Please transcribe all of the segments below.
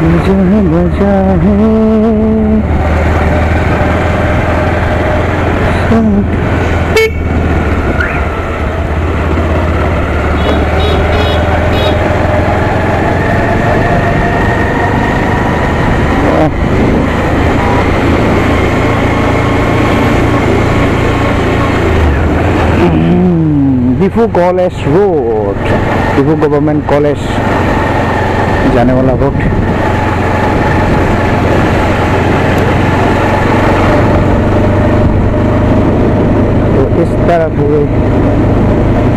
जहाँ बजा है Diphu college road, Diphu government college जाने वाला रोड। तो इस तरफ हुए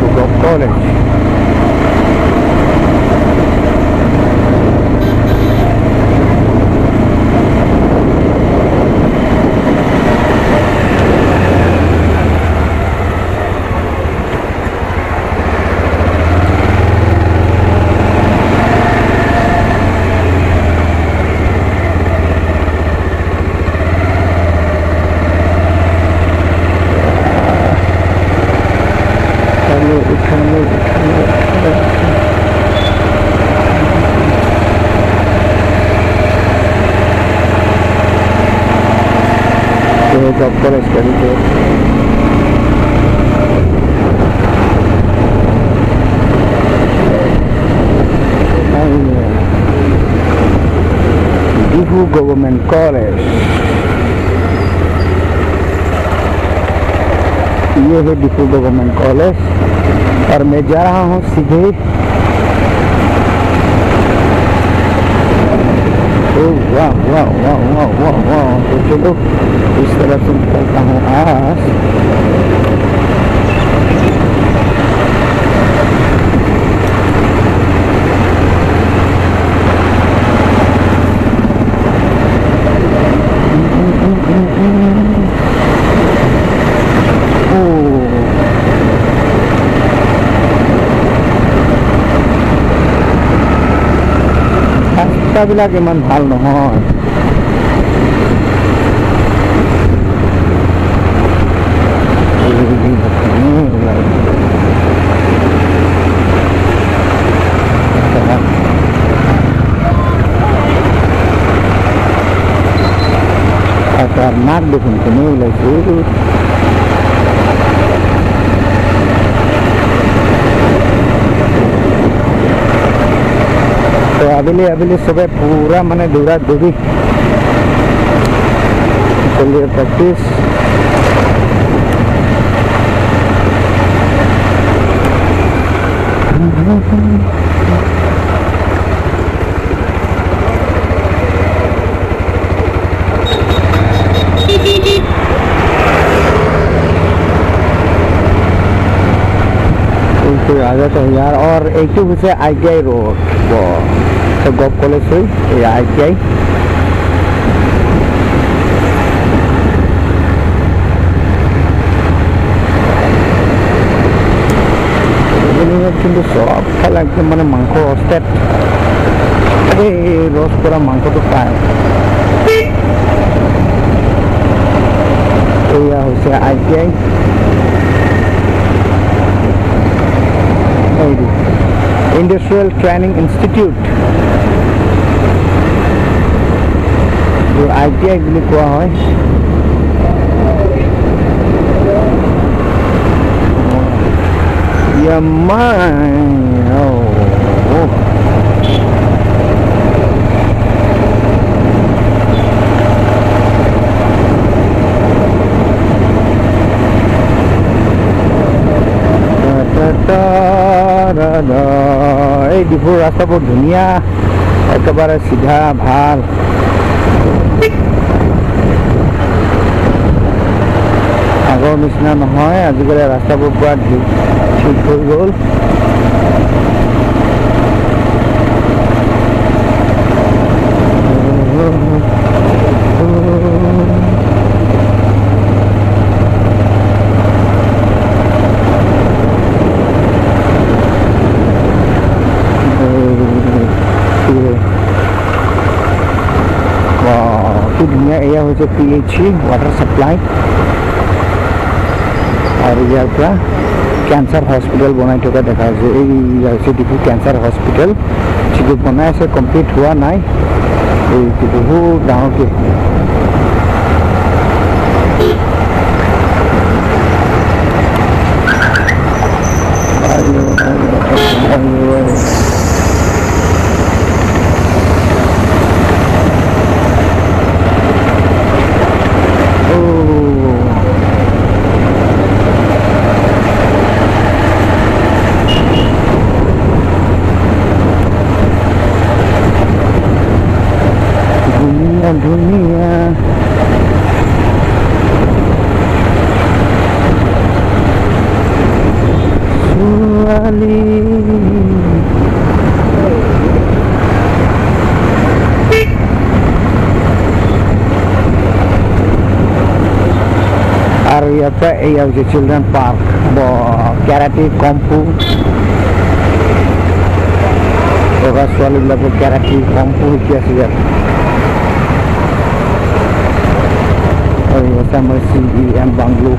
डिफू कॉलेज। जॉब कॉलेज करेंगे। डिफू गवर्नमेंट कॉलेज, ये है डिफू गवर्नमेंट कॉलेज और मैं जा रहा हूँ सीधे वाह वाह वाह वाह वाह वाह। तो चलो इस तरह से निकलता हूँ आज। বিলাক ইমান ভাল নহয়। खतरनाक देखुन কেনে ওলাইছে। तो अभी अभी सुबह पूरा मैंने दौड़ा दौड़ी चलिए प्रैक्टिस। तो आ जाता है यार। और एक से ITI रोड तो गॉव कॉलेज हुई या ITI। কিন্তু সব খালে একদম মানে মাংস অস্তেট রস করা মাংসটো পায়। এয়া হৈছে ITI इंडस्ट्रियल ट्रेनिंग इंस्टीट्यूट, जो ITI বুলি কোৱা হয়। এই ডিফুৰ ৰাস্তা বৰ ধুনীয়া, একেবাৰে চিধা ভাল। আগৰ নিচিনা নহয়, আজিকালি ৰাস্তাবোৰ পুৰা ঠিক হৈ গ'ল। दुनिया एरिया हो PHC वाटर सप्लाई और ইয়াৰ পৰা कैंसर हॉस्पिटल बनाई थका देखा डिफू कैंसर हॉस्पिटल जो बनाई कमप्लीट हुआ ना। itu dah okey. Dunia suali area pe ia the children park bo karate kompu ora suali lagu karate kompu kiasi sama CEM Banglo.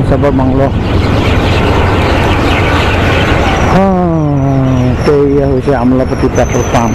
Sabab Manglo. Oh, itu ya usia amla peti petrol pump.